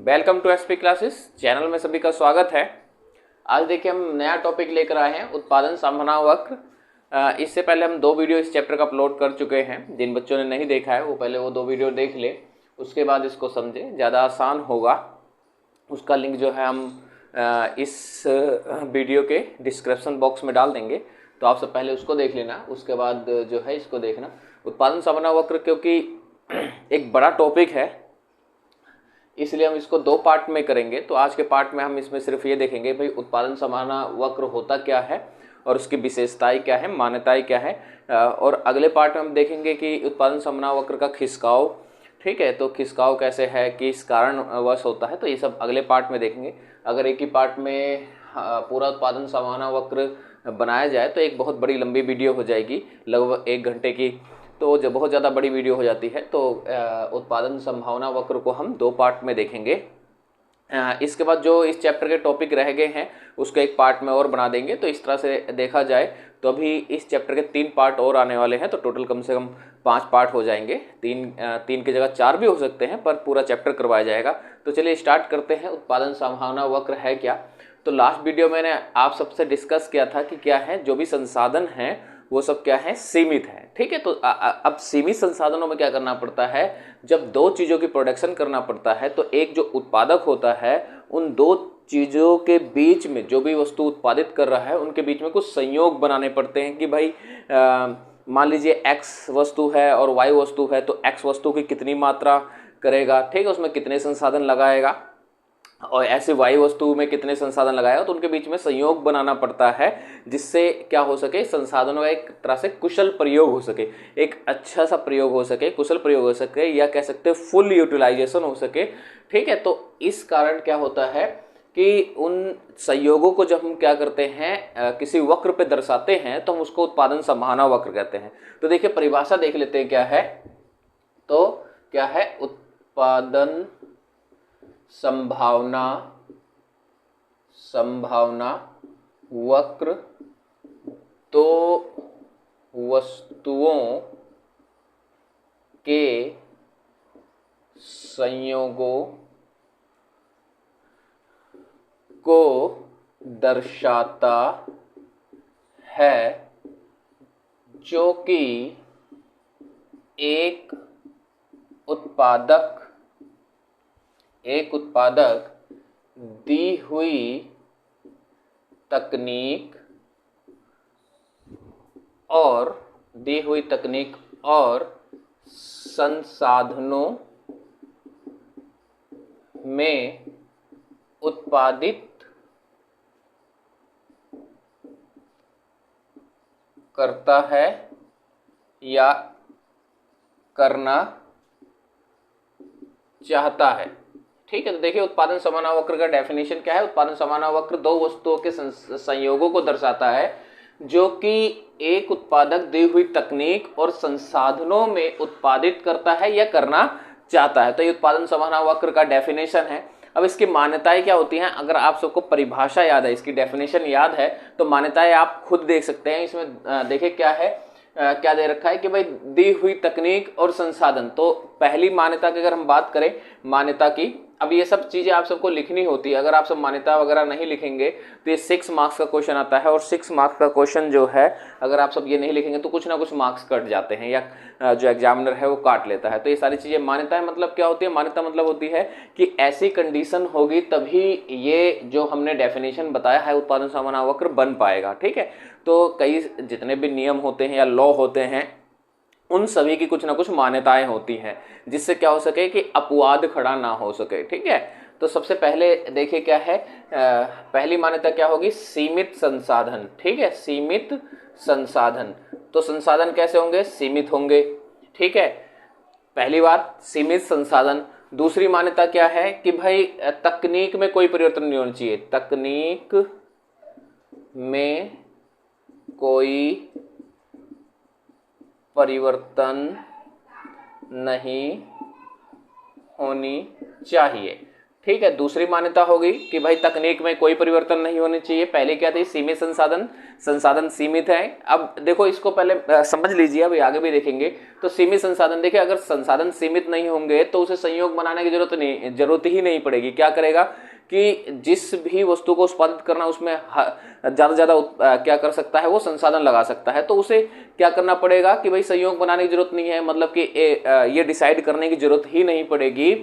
Welcome to SP classes channel में सभी का स्वागत है। आज देखिए हम नया टॉपिक लेकर आए हैं उत्पादन संभावना वक्र। इससे पहले हम 2 वीडियो इस चैप्टर का अपलोड कर चुके हैं। जिन बच्चों ने नहीं देखा है वो पहले वो 2 वीडियो देख ले, उसके बाद इसको समझे, ज़्यादा आसान होगा। उसका लिंक जो है हम इस वीडियो के डिस्क्रिप्शन बॉक्स में डाल देंगे, तो आप सब पहले उसको देख लेना, उसके बाद जो है इसको देखना। उत्पादन संभावना वक्र क्योंकि एक बड़ा टॉपिक है, इसलिए हम इसको 2 पार्ट में करेंगे। तो आज के पार्ट में हम इसमें सिर्फ ये देखेंगे भाई उत्पादन संभावना वक्र होता क्या है और उसकी विशेषताएं क्या है, मान्यताएं क्या है। और अगले पार्ट में हम देखेंगे कि उत्पादन संभावना वक्र का खिसकाव, ठीक है, तो खिसकाव कैसे है, किस कारणवश होता है, तो ये सब अगले पार्ट में देखेंगे। अगर एक ही पार्ट में पूरा उत्पादन संभावना वक्र बनाया जाए तो एक बहुत बड़ी लंबी वीडियो हो जाएगी, लगभग 1 घंटे की। तो जब बहुत ज़्यादा बड़ी वीडियो हो जाती है तो उत्पादन संभावना वक्र को हम 2 पार्ट में देखेंगे। इसके बाद जो इस चैप्टर के टॉपिक रह गए हैं उसको एक पार्ट में और बना देंगे। तो इस तरह से देखा जाए तो अभी इस चैप्टर के 3 पार्ट और आने वाले हैं, तो टोटल कम से कम 5 पार्ट हो जाएंगे। 3 की जगह 4 भी हो सकते हैं, पर पूरा चैप्टर करवाया जाएगा। तो चलिए स्टार्ट करते हैं। उत्पादन संभावना वक्र है क्या? तो लास्ट वीडियो मैंने आप सबसे डिस्कस किया था कि क्या है, जो भी संसाधन हैं वो सब क्या है, सीमित है, ठीक है। तो अब सीमित संसाधनों में क्या करना पड़ता है, जब 2 चीज़ों की प्रोडक्शन करना पड़ता है तो एक जो उत्पादक होता है उन 2 चीज़ों के बीच में, जो भी वस्तु उत्पादित कर रहा है उनके बीच में कुछ संयोग बनाने पड़ते हैं कि भाई मान लीजिए x वस्तु है और y वस्तु है, तो x वस्तु की कितनी मात्रा करेगा, ठीक है, उसमें कितने संसाधन लगाएगा, और ऐसे वायु वस्तु में कितने संसाधन लगाया, तो उनके बीच में संयोग बनाना पड़ता है, जिससे क्या हो सके, संसाधनों का एक तरह से कुशल प्रयोग हो सके, एक अच्छा सा प्रयोग हो सके, कुशल प्रयोग हो सके, या कह सकते हैं फुल यूटिलाइजेशन हो सके, ठीक है। तो इस कारण क्या होता है कि उन संयोगों को जब हम क्या करते हैं, किसी वक्र पे दर्शाते हैं, तो हम उसको उत्पादन संभावना वक्र कहते हैं। तो देखिए परिभाषा देख लेते हैं क्या है। तो क्या है उत्पादन संभावना वक्र? तो वस्तुओं के संयोगों को दर्शाता है जो कि एक उत्पादक दी हुई तकनीक और संसाधनों में उत्पादित करता है या करना चाहता है, ठीक है। तो देखिए उत्पादन संभावना वक्र का डेफिनेशन क्या है। उत्पादन संभावना वक्र 2 वस्तुओं के संयोगों को दर्शाता है जो कि एक उत्पादक दी हुई तकनीक और संसाधनों में उत्पादित करता है या करना चाहता है। तो ये उत्पादन संभावना वक्र का डेफिनेशन है। अब इसकी मान्यताएं क्या होती हैं, अगर आप सबको परिभाषा याद है, इसकी डेफिनेशन याद है, तो मान्यताएं आप खुद देख सकते हैं। इसमें देखिए क्या है, क्या दे रखा है कि भाई दी हुई तकनीक और संसाधन। तो पहली मान्यता की अगर हम बात करें, मान्यता की, अब ये सब चीजें आप सबको लिखनी होती है। अगर आप सब मान्यता वगैरह नहीं लिखेंगे तो ये 6 मार्क्स का क्वेश्चन आता है, और 6 मार्क्स का क्वेश्चन जो है अगर आप सब ये नहीं लिखेंगे तो कुछ ना कुछ मार्क्स कट जाते हैं, या जो एग्जामिनर है वो काट लेता है। तो ये सारी चीजें मान्यताएं मतलब क्या होती है, मान्यता मतलब होती है कि ऐसी कंडीशन होगी तभी ये जो हमने डेफिनेशन बताया है उत्पादन संभावना वक्र बन पाएगा, ठीक है। तो कई जितने भी नियम होते हैं या लॉ होते हैं उन सभी की कुछ ना कुछ मान्यताएं होती हैं, जिससे क्या हो सके कि अपवाद खड़ा ना हो सके, ठीक है। तो सबसे पहले देखिए क्या है, पहली मान्यता क्या होगी, सीमित संसाधन, ठीक है, सीमित संसाधन। तो संसाधन कैसे होंगे, सीमित होंगे, ठीक है, पहली बात सीमित संसाधन। दूसरी मान्यता क्या है कि भाई तकनीक में कोई परिवर्तन नहीं होना चाहिए, तकनीक में कोई परिवर्तन नहीं होनी चाहिए, ठीक है। दूसरी मान्यता होगी कि भाई तकनीक में कोई परिवर्तन नहीं होनी चाहिए। पहले क्या थी, सीमित संसाधन, संसाधन सीमित है। अब देखो इसको पहले समझ लीजिए, अभी आगे भी देखेंगे। तो सीमित संसाधन, देखिए अगर संसाधन सीमित नहीं होंगे तो उसे संयोग बनाने की जरूरत ही नहीं पड़ेगी। क्या करेगा कि जिस भी वस्तु को उत्पादित करना उसमें ज्यादा ज्यादा क्या कर सकता है, वो संसाधन लगा सकता है। तो उसे क्या करना पड़ेगा कि भाई संयोग बनाने की जरूरत नहीं है, मतलब कि ये डिसाइड करने की जरूरत ही नहीं पड़ेगी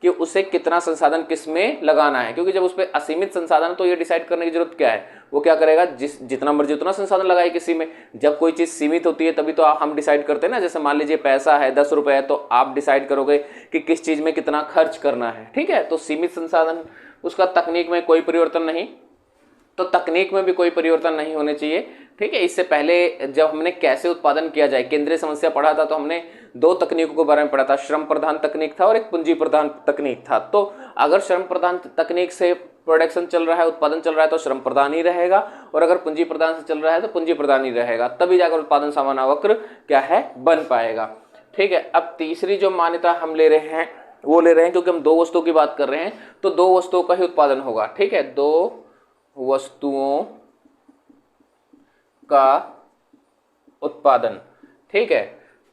कि उसे कितना संसाधन किस में लगाना है। क्योंकि जब उस पर असीमित संसाधन, तो ये डिसाइड करने की जरूरत क्या है, वो क्या करेगा, जितना मर्जी उतना संसाधन लगाए किसी में। जब कोई चीज सीमित होती है तभी तो हम डिसाइड करते हैं ना। जैसे मान लीजिए पैसा है 10 रुपए है, तो आप डिसाइड करोगे कि किस चीज में कितना खर्च करना है। ठीक है, तो सीमित संसाधन, उसका तकनीक में कोई परिवर्तन नहीं, तो तकनीक में भी कोई परिवर्तन नहीं होने चाहिए। ठीक है, इससे पहले जब हमने कैसे उत्पादन किया जाए केंद्रीय समस्या पढ़ा था, तो हमने दो तकनीकों के बारे में पढ़ा था। श्रम प्रधान तकनीक था और एक पूंजी प्रधान तकनीक था। तो अगर श्रम प्रधान तकनीक से प्रोडक्शन चल रहा है, उत्पादन चल रहा है, तो श्रम प्रधान ही रहेगा, और अगर पूंजी प्रधान से चल रहा है तो पूंजी प्रधान ही रहेगा। तभी जाकर उत्पादन सामान्य वक्र क्या है, बन पाएगा। ठीक है, अब तीसरी जो मान्यता हम ले रहे हैं वो ले रहे हैं, क्योंकि हम दो वस्तुओं की बात कर रहे हैं, तो दो वस्तुओं का ही उत्पादन होगा। ठीक है, दो वस्तुओं का उत्पादन। ठीक है,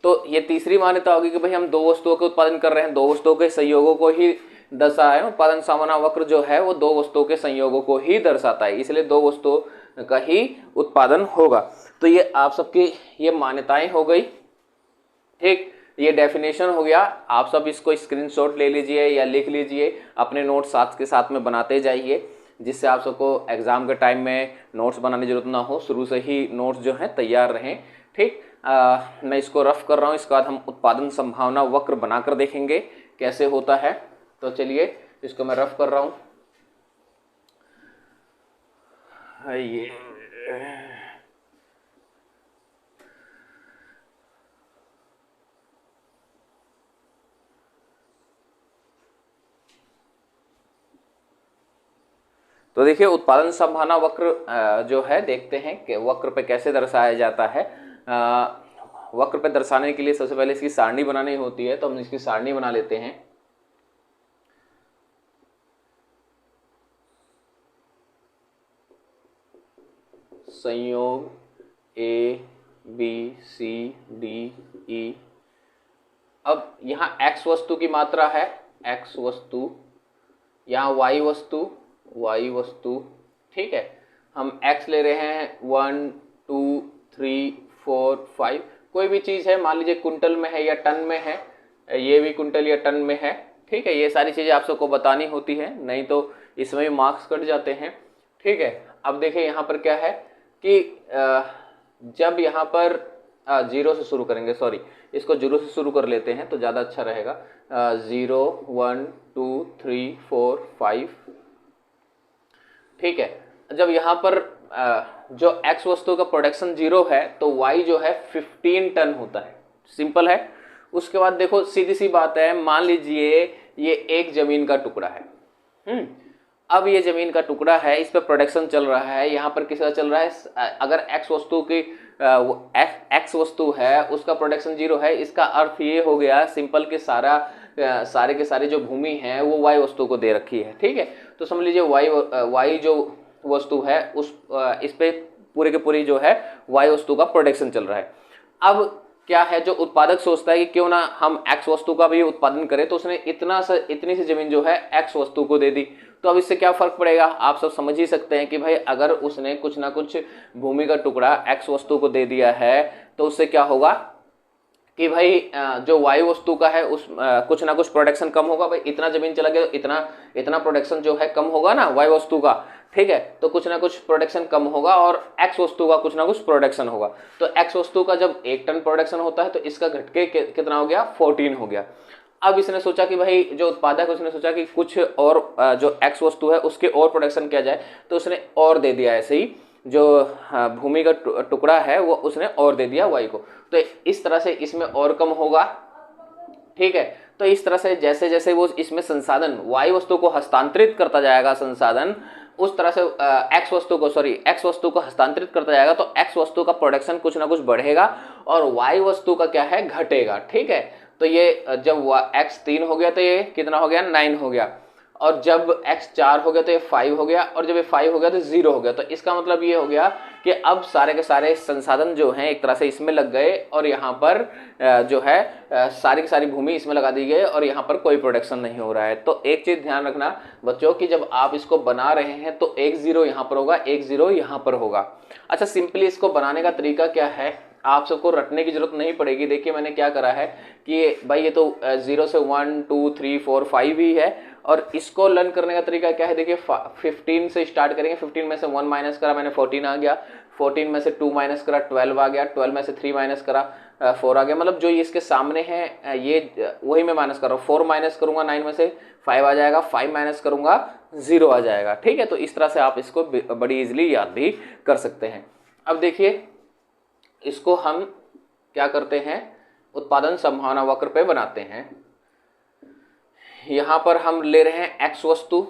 तो ये तीसरी मान्यता होगी कि भाई हम दो वस्तुओं के उत्पादन कर रहे हैं, दो वस्तुओं के संयोगों को ही दर्शाए है। उत्पादन सामान्य वक्र जो है वो दो वस्तुओं के संयोगों को ही दर्शाता है, इसलिए दो वस्तुओं का ही उत्पादन होगा। तो ये आप सबकी ये मान्यताएं हो गई। ठीक, ये डेफिनेशन हो गया। आप सब इसको स्क्रीनशॉट ले लीजिए या लिख लीजिए, अपने नोट्स साथ के साथ में बनाते जाइए, जिससे आप सबको एग्जाम के टाइम में नोट्स बनाने की जरूरत ना हो, शुरू से ही नोट्स जो हैं तैयार रहें। ठीक, मैं इसको रफ कर रहा हूँ, इसके बाद हम उत्पादन संभावना वक्र बनाकर देखेंगे कैसे होता है। तो चलिए इसको मैं रफ कर रहा हूँ। ये तो देखिए उत्पादन संभावना वक्र जो है, देखते हैं कि वक्र पे कैसे दर्शाया जाता है। वक्र पे दर्शाने के लिए सबसे पहले इसकी सारणी बनानी होती है, तो हम इसकी सारणी बना लेते हैं। संयोग A B C D E. अब यहाँ x वस्तु की मात्रा है, x वस्तु, यहाँ y वस्तु, y वस्तु। ठीक है, हम x ले रहे हैं 1 2 3 4 5, कोई भी चीज है, मान लीजिए कुंटल में है या टन में है, ये भी कुंटल या टन में है। ठीक है, ये सारी चीजें आप सबको बतानी होती है, नहीं तो इसमें भी मार्क्स कट जाते हैं। ठीक है, अब देखिए यहाँ पर क्या है कि जब यहाँ पर जीरो से शुरू करेंगे, सॉरी इसको जीरो से शुरू कर लेते हैं तो ज़्यादा अच्छा रहेगा। 0 1 2 3 4 5। ठीक है, जब यहाँ पर जो x वस्तु का प्रोडक्शन 0 है तो y जो है 15 टन होता है। सिंपल है। उसके बाद देखो सीधी सी बात है, मान लीजिए ये एक जमीन का टुकड़ा है। अब ये जमीन का टुकड़ा है, इस पर प्रोडक्शन चल रहा है, यहाँ पर किसका चल रहा है, अगर x वस्तु की x वस्तु है उसका प्रोडक्शन 0 है, इसका अर्थ ये हो गया सिंपल कि सारे के सारे जो भूमि है वो y वस्तु को दे रखी है। ठीक है, तो समझ लीजिए y जो वस्तु है उस इस पे पूरे के पूरी जो है y वस्तु का प्रोडक्शन चल रहा है। अब क्या है, जो उत्पादक सोचता है कि क्यों ना हम x वस्तु का भी उत्पादन करें, तो उसने इतनी सी जमीन जो है x वस्तु को दे दी। तो अब इससे क्या फर्क पड़ेगा, आप सब समझ ही सकते हैं कि भाई अगर उसने कुछ ना कुछ भूमि का टुकड़ा x वस्तु को दे दिया है तो उससे क्या होगा कि भाई जो y वस्तु का है उस कुछ ना कुछ प्रोडक्शन कम होगा। भाई इतना जमीन चला गया तो इतना प्रोडक्शन जो है कम होगा ना y वस्तु का। ठीक है, तो कुछ ना कुछ प्रोडक्शन कम होगा और x वस्तु का कुछ ना कुछ प्रोडक्शन होगा। तो x वस्तु का जब 1 टन प्रोडक्शन होता है तो इसका घटके कितना हो गया, 14 हो गया। अब इसने सोचा कि भाई जो उत्पादक, उसने सोचा कि कुछ और जो x वस्तु है उसके और प्रोडक्शन किया जाए, तो उसने और दे दिया। ऐसे ही जो भूमि का टुकड़ा है वो उसने और दे दिया y को, तो इस तरह से इसमें और कम होगा। ठीक है, तो इस तरह से जैसे जैसे वो इसमें संसाधन y वस्तु को हस्तांतरित करता जाएगा संसाधन, उस तरह से x वस्तु को हस्तांतरित करता जाएगा, तो x वस्तु का प्रोडक्शन कुछ ना कुछ बढ़ेगा और y वस्तु का क्या है, घटेगा। ठीक है, तो ये जब x 3 हो गया तो ये कितना हो गया, 9 हो गया। और जब x 4 हो गया तो ये 5 हो गया, और जब ये 5 हो गया तो 0 हो गया। तो इसका मतलब ये हो गया कि अब सारे के सारे संसाधन जो हैं एक तरह से इसमें लग गए, और यहाँ पर जो है सारी की सारी भूमि इसमें लगा दी गई, और यहाँ पर कोई प्रोडक्शन नहीं हो रहा है। तो एक चीज ध्यान रखना बच्चों कि जब आप इसको बना रहे हैं तो 1 0 यहाँ पर होगा, 1 0 यहाँ पर होगा। अच्छा, सिंपली इसको बनाने का तरीका क्या है, आप सबको रटने की जरूरत नहीं पड़ेगी। देखिए मैंने क्या करा है कि भाई ये तो 0 से 1 2 3 4 5 ही है, और इसको लर्न करने का तरीका क्या है, देखिए 15 से स्टार्ट करेंगे। 15 में से 1 माइनस करा मैंने 14 आ गया, 14 में से 2 माइनस करा 12 आ गया, 12 में से 3 माइनस करा 4 आ गया। मतलब जो इसके सामने है ये वही मैं माइनस कर रहा हूँ। 4 माइनस करूंगा 9 में से 5 आ जाएगा, 5 माइनस करूंगा 0 आ जाएगा। ठीक है, तो इस तरह से आप इसको बड़ी इजीली याद भी कर सकते हैं। अब देखिए इसको हम क्या करते हैं, उत्पादन संभावना वक्र पे बनाते हैं। यहां पर हम ले रहे हैं x वस्तु,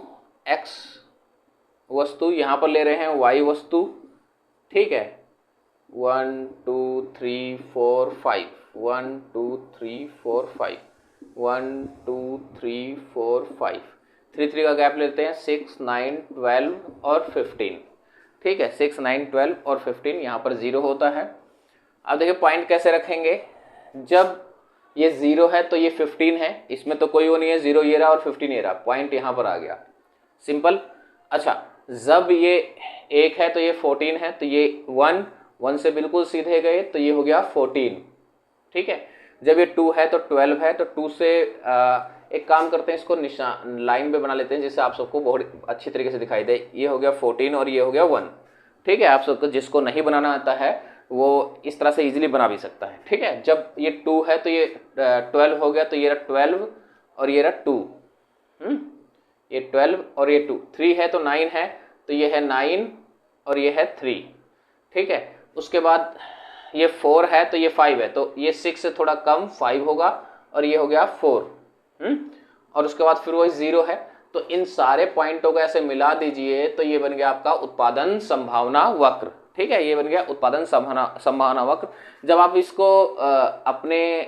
यहां पर ले रहे हैं y वस्तु। ठीक है, 1 2 3 4 5, 1 2 3 4 5, 1 2 3 4 5, 3 3 का गैप लेते हैं, 6 9 12 और 15। ठीक है, 6 9 12 और 15, यहाँ पर 0 होता है। अब देखिए पॉइंट कैसे रखेंगे, जब ये 0 है तो ये 15 है, इसमें तो कोई वो नहीं है, 0 ये रहा और 15 ये रहा, पॉइंट यहाँ पर आ गया, सिंपल। अच्छा, जब ये 1 है तो ये 14 है, तो ये 1 से बिल्कुल सीधे गए तो ये हो गया 14। ठीक है, जब ये 2 है तो 12 है, तो 2 से एक काम करते हैं, इसको निशान लाइन पे बना लेते हैं जिससे आप सबको बहुत अच्छी तरीके से दिखाई दे। ये हो गया 14 और ये हो गया 1। ठीक है, आप सबको जिसको नहीं बनाना आता है वो इस तरह से इजीली बना भी सकता है। ठीक है, जब ये 2 है तो ये 12 हो गया, तो ये रहा 12 और ये रहा 2, ये 12 और ये 2। 3 है तो 9 है, तो ये है 9 और ये है 3। ठीक है, उसके बाद ये 4 है तो ये 5 है, तो ये 6 से थोड़ा कम 5 होगा और ये हो गया 4। और उसके बाद फिर वही 0 है। तो इन सारे पॉइंटों को ऐसे मिला दीजिए तो ये बन गया आपका उत्पादन संभावना वक्र। ठीक है, ये बन गया उत्पादन संभावना वक्र। जब आप इसको अपने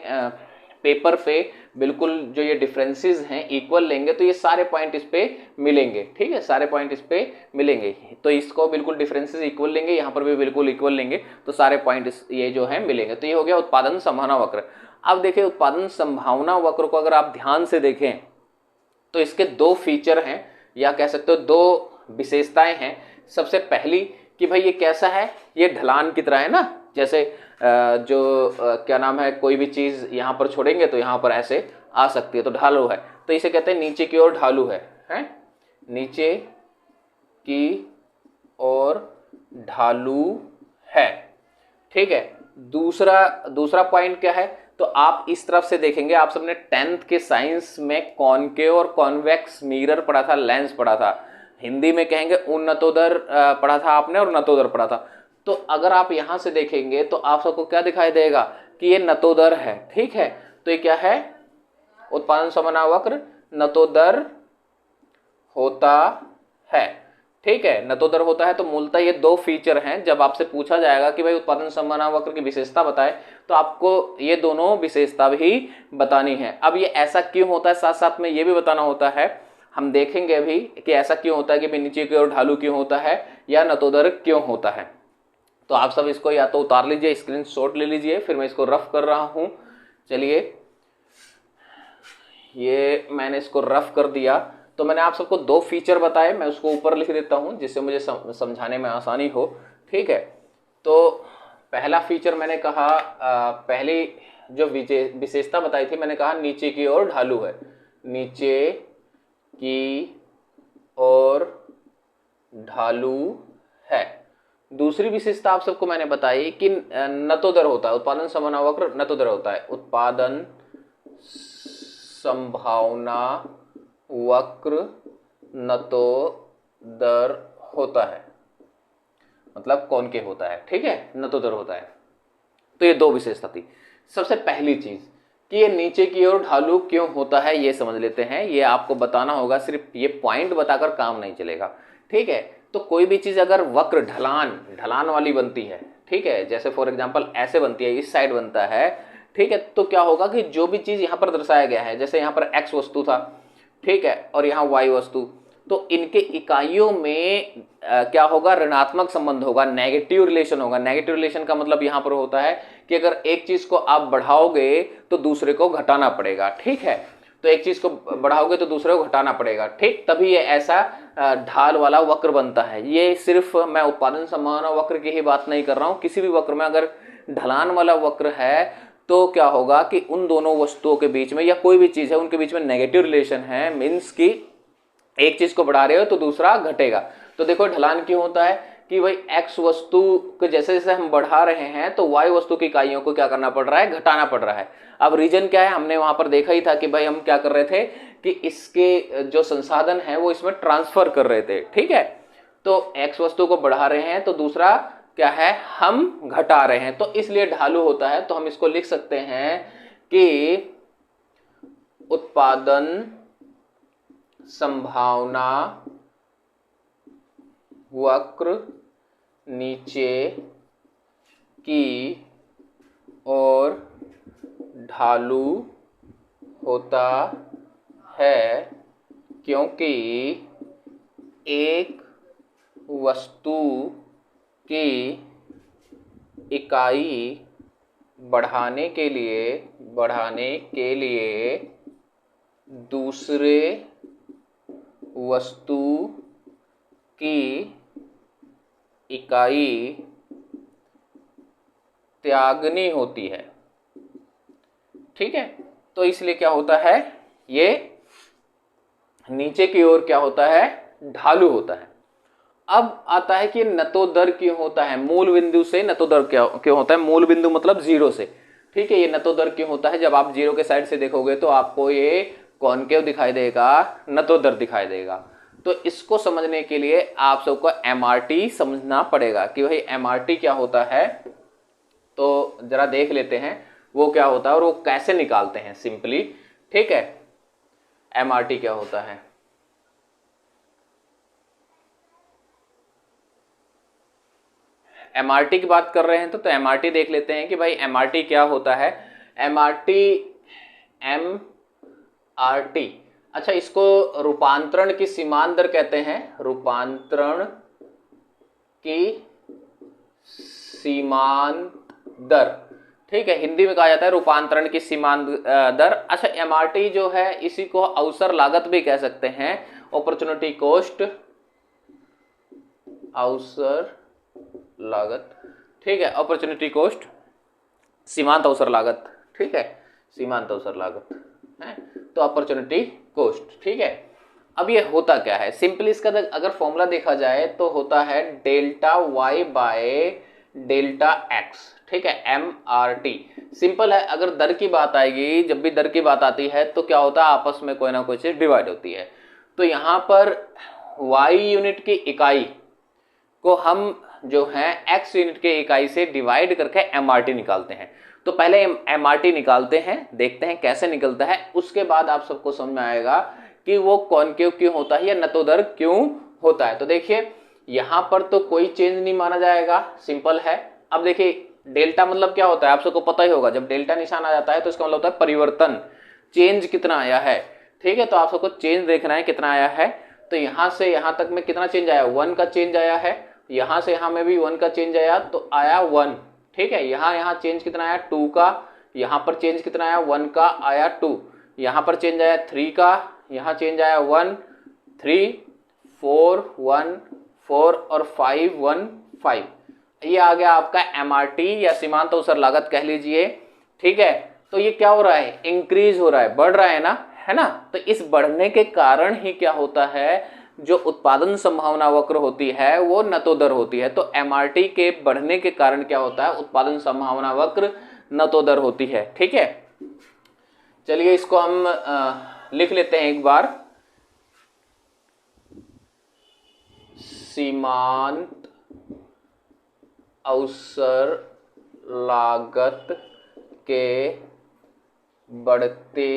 पेपर पे बिल्कुल जो ये डिफरेंसेस हैं इक्वल लेंगे तो ये सारे पॉइंट इस पे मिलेंगे। ठीक है, सारे पॉइंट इस पे मिलेंगे, तो इसको बिल्कुल डिफरेंसेस इक्वल लेंगे, यहाँ पर भी बिल्कुल इक्वल लेंगे, तो सारे पॉइंट ये जो है मिलेंगे। तो ये हो गया उत्पादन संभावना वक्र। अब देखिए उत्पादन संभावना वक्र को अगर आप ध्यान से देखें तो इसके 2 फीचर हैं, या कह सकते हो 2 विशेषताएं हैं। सबसे पहली कि भाई ये कैसा है, ये ढलान की तरह है ना, जैसे क्या नाम है, कोई भी चीज यहाँ पर छोड़ेंगे तो यहाँ पर ऐसे आ सकती है, तो ढालू है, तो इसे कहते हैं नीचे की ओर ढालू है, नीचे की ओर ढालू है। ठीक है, दूसरा पॉइंट क्या है, तो आप इस तरफ से देखेंगे, आप सबने 10th के साइंस में कॉनकेव और कॉन्वेक्स मिरर पढ़ा था, लेंस पढ़ा था, हिंदी में कहेंगे उन्नतोदर पढ़ा था आपने और नतोदर पढ़ा था। तो अगर आप यहां से देखेंगे तो आप सबको क्या दिखाई देगा कि ये नतोदर है। ठीक है, तो ये क्या है, उत्पादन संभावना वक्र नतोदर होता है। ठीक है, नतोदर होता है। तो मूलतः ये 2 फीचर हैं। जब आपसे पूछा जाएगा कि भाई उत्पादन संभावना वक्र की विशेषता बताए, तो आपको ये दोनों विशेषता भी बतानी है। अब ये ऐसा क्यों होता है, साथ साथ में ये भी बताना होता है, हम देखेंगे अभी कि ऐसा क्यों होता है कि नीचे की ओर ढालू क्यों होता है या नतोदर क्यों होता है। तो आप सब इसको या तो उतार लीजिए, स्क्रीनशॉट ले लीजिए, फिर मैं इसको रफ कर रहा हूं। चलिए, ये मैंने इसको रफ कर दिया। तो मैंने आप सबको 2 फीचर बताए, मैं उसको ऊपर लिख देता हूं जिससे मुझे समझाने में आसानी हो। ठीक है, तो पहला फीचर मैंने कहा, पहली जो विशेषता बताई थी मैंने कहा नीचे की ओर ढालू है, नीचे की ओर ढालू है। दूसरी विशेषता आप सबको मैंने बताई कि नतोदर होता है, उत्पादन संभावना वक्र नतोदर होता है, उत्पादन संभावना वक्र नतोदर होता है, मतलब कॉनकेव होता है। ठीक है, नतोदर होता है। तो ये 2 विशेषता थी। सबसे पहली चीज कि ये नीचे की ओर ढालू क्यों होता है ये समझ लेते हैं। ये आपको बताना होगा, सिर्फ ये पॉइंट बताकर काम नहीं चलेगा। ठीक है, तो कोई भी चीज अगर वक्र ढलान वाली बनती है, ठीक है, जैसे फॉर एग्जांपल ऐसे बनती है, इस साइड बनता है, ठीक है, तो क्या होगा कि जो भी चीज यहाँ पर दर्शाया गया है, जैसे यहाँ पर x वस्तु था, ठीक है, और यहाँ y वस्तु, तो इनके इकाइयों में क्या होगा, ऋणात्मक संबंध होगा, नेगेटिव रिलेशन होगा। नेगेटिव रिलेशन का मतलब यहाँ पर होता है कि अगर एक चीज को आप बढ़ाओगे तो दूसरे को घटाना पड़ेगा, ठीक है, तो एक चीज को बढ़ाओगे तो दूसरे को घटाना पड़ेगा, ठीक, तभी ये ऐसा ढाल वाला वक्र बनता है। ये सिर्फ मैं उत्पादन संभावना वक्र की ही बात नहीं कर रहा हूं, किसी भी वक्र में अगर ढलान वाला वक्र है तो क्या होगा कि उन दोनों वस्तुओं के बीच में या कोई भी चीज है उनके बीच में नेगेटिव रिलेशन है, मीन्स की एक चीज को बढ़ा रहे हो तो दूसरा घटेगा। तो देखो ढलान क्यों होता है कि भाई x वस्तु को जैसे जैसे हम बढ़ा रहे हैं तो y वस्तु की इकाइयों को क्या करना पड़ रहा है, घटाना पड़ रहा है। अब रीजन क्या है, हमने वहां पर देखा ही था कि भाई हम क्या कर रहे थे कि इसके जो संसाधन है वो इसमें ट्रांसफर कर रहे थे, ठीक है, तो x वस्तु को बढ़ा रहे हैं तो दूसरा क्या है, हम घटा रहे हैं, तो इसलिए ढालू होता है। तो हम इसको लिख सकते हैं कि उत्पादन संभावना वक्र नीचे की ओर ढालू होता है क्योंकि एक वस्तु की इकाई बढ़ाने के लिए दूसरे वस्तु की इकाई त्यागनी होती है, ठीक है, तो इसलिए क्या होता है, ये नीचे की ओर क्या होता है, ढालू होता है। अब आता है कि नतोदर क्यों होता है, मूल बिंदु से नतोदर क्यों होता है, मूल बिंदु मतलब जीरो से, ठीक है, ये नतोदर क्यों होता है, जब आप जीरो के साइड से देखोगे तो आपको ये कॉनकेव दिखाई देगा, नतोदर दिखाई देगा। तो इसको समझने के लिए आप सबको एमआरटी समझना पड़ेगा कि भाई एमआरटी क्या होता है, तो जरा देख लेते हैं वो क्या होता है और वो कैसे निकालते हैं सिंपली, ठीक है, एमआरटी क्या होता है। एमआरटी की बात कर रहे हैं तो एमआरटी देख लेते हैं कि भाई एमआरटी क्या होता है। एमआरटी, अच्छा, इसको रूपांतरण की सीमांत दर कहते हैं, रूपांतरण की सीमांत दर, ठीक है, हिंदी में कहा जाता है रूपांतरण की सीमांत दर। अच्छा, एमआरटी जो है इसी को अवसर लागत भी कह सकते हैं, अपॉर्चुनिटी कॉस्ट, अवसर लागत, ठीक है, अपॉर्चुनिटी कॉस्ट, सीमांत अवसर लागत, ठीक है, सीमांत अवसर लागत है, तो अपॉर्चुनिटी कॉस्ट, ठीक है। अब ये होता क्या है, सिंपली इसका अगर फॉर्मूला देखा जाए तो होता है delta y by delta x, ठीक है, एमआरटी सिंपल है। अगर दर की बात आएगी, जब भी दर की बात आती है तो क्या होता है, आपस में कोई ना कोई चीज डिवाइड होती है। तो यहाँ पर y यूनिट की इकाई को हम जो है x यूनिट के इकाई से डिवाइड करके एमआरटी निकालते हैं। तो पहले एमआरटी निकालते हैं, देखते हैं कैसे निकलता है, उसके बाद आप सबको समझ में आएगा कि वो कॉनकेव क्यों होता है या नतोदर क्यों होता है। तो देखिए यहाँ पर तो कोई चेंज नहीं माना जाएगा, सिंपल है। अब देखिए डेल्टा मतलब क्या होता है, आप सबको पता ही होगा, जब डेल्टा निशान आ जाता है तो इसका मतलब होता है परिवर्तन, चेंज कितना आया है, ठीक है, तो आप सबको चेंज देखना है कितना आया है। तो यहाँ से यहाँ तक में कितना चेंज आया, 1 का चेंज आया है, यहाँ से यहाँ में भी 1 का चेंज आया तो आया 1, ठीक है, यहाँ चेंज कितना आया 2 का, यहाँ पर चेंज कितना आया 1 का आया 2, यहाँ पर चेंज आया 3 का, यहाँ चेंज आया 1 3 4 1 4 और 5 1 5, ये आ गया आपका एमआरटी या सीमांत अवसर लागत कह लीजिए, ठीक है। तो ये क्या हो रहा है, इंक्रीज हो रहा है, बढ़ रहा है ना, है ना। तो इस बढ़ने के कारण ही क्या होता है, जो उत्पादन संभावना वक्र होती है वो नतोदर होती है। तो एमआरटी के बढ़ने के कारण क्या होता है, उत्पादन संभावना वक्र नतोदर होती है, ठीक है। चलिए इसको हम लिख लेते हैं एक बार, सीमांत अवसर लागत के बढ़ते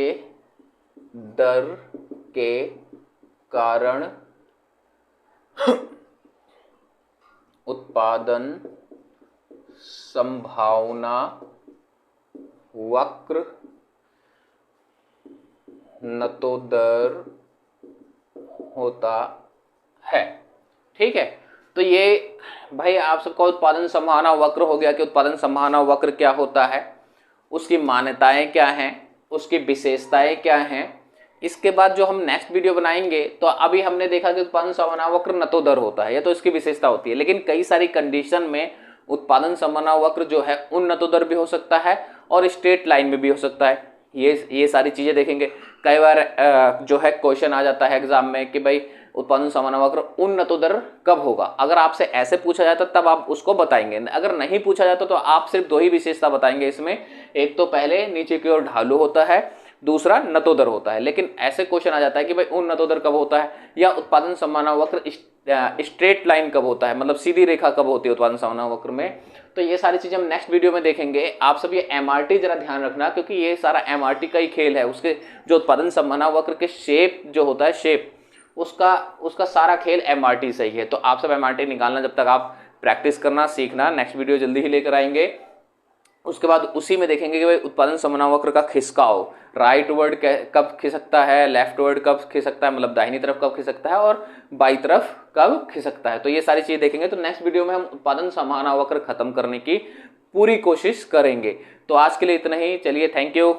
दर के कारण उत्पादन संभावना वक्र नतोदर होता है। ठीक है, तो ये भाई आप सबका उत्पादन संभावना वक्र हो गया कि उत्पादन संभावना वक्र क्या होता है, उसकी मान्यताएं क्या हैं, उसकी विशेषताएं क्या हैं। इसके बाद जो हम नेक्स्ट वीडियो बनाएंगे, तो अभी हमने देखा कि उत्पादन संभावना वक्र नतोदर होता है, ये तो इसकी विशेषता होती है, लेकिन कई सारी कंडीशन में उत्पादन संभावना वक्र जो है उन्नतोदर भी हो सकता है और स्ट्रेट लाइन में भी हो सकता है। ये सारी चीजें देखेंगे। कई बार जो है क्वेश्चन आ जाता है एग्जाम में कि भाई उत्पादन संभावना वक्र उन्नतोदर कब होगा। अगर आपसे ऐसे पूछा जाता तब आप उसको बताएंगे, अगर नहीं पूछा जाता तो आप सिर्फ दो ही विशेषता बताएंगे इसमें, एक तो पहले नीचे की ओर ढालू होता है, दूसरा नतोदर होता है। लेकिन ऐसे क्वेश्चन आ जाता है कि भाई उन्नतोदर कब होता है या उत्पादन संभावना वक्र स्ट्रेट लाइन कब होता है, मतलब सीधी रेखा कब होती है उत्पादन संभावना वक्र में। तो ये सारी चीजें हम नेक्स्ट वीडियो में देखेंगे। आप सब ये एमआरटी जरा ध्यान रखना, क्योंकि ये सारा एमआरटी का ही खेल है। उसके जो उत्पादन संभावना वक्र के शेप जो होता है, शेप उसका सारा खेल एमआरटी से ही है। तो आप सब एमआरटी निकालना, जब तक आप प्रैक्टिस करना सीखना। नेक्स्ट वीडियो जल्दी ही लेकर आएंगे। उसके बाद उसी में देखेंगे कि भाई उत्पादन संभावना वक्र का खिसकाव, राइट वर्ड कब खिसकता है, लेफ्ट वर्ड कब खिसकता है, मतलब दाहिनी तरफ कब खिसकता है और बाई तरफ कब खिसकता है। तो ये सारी चीजें देखेंगे। तो नेक्स्ट वीडियो में हम उत्पादन संभावना वक्र खत्म करने की पूरी कोशिश करेंगे। तो आज के लिए इतना ही, चलिए, थैंक यू।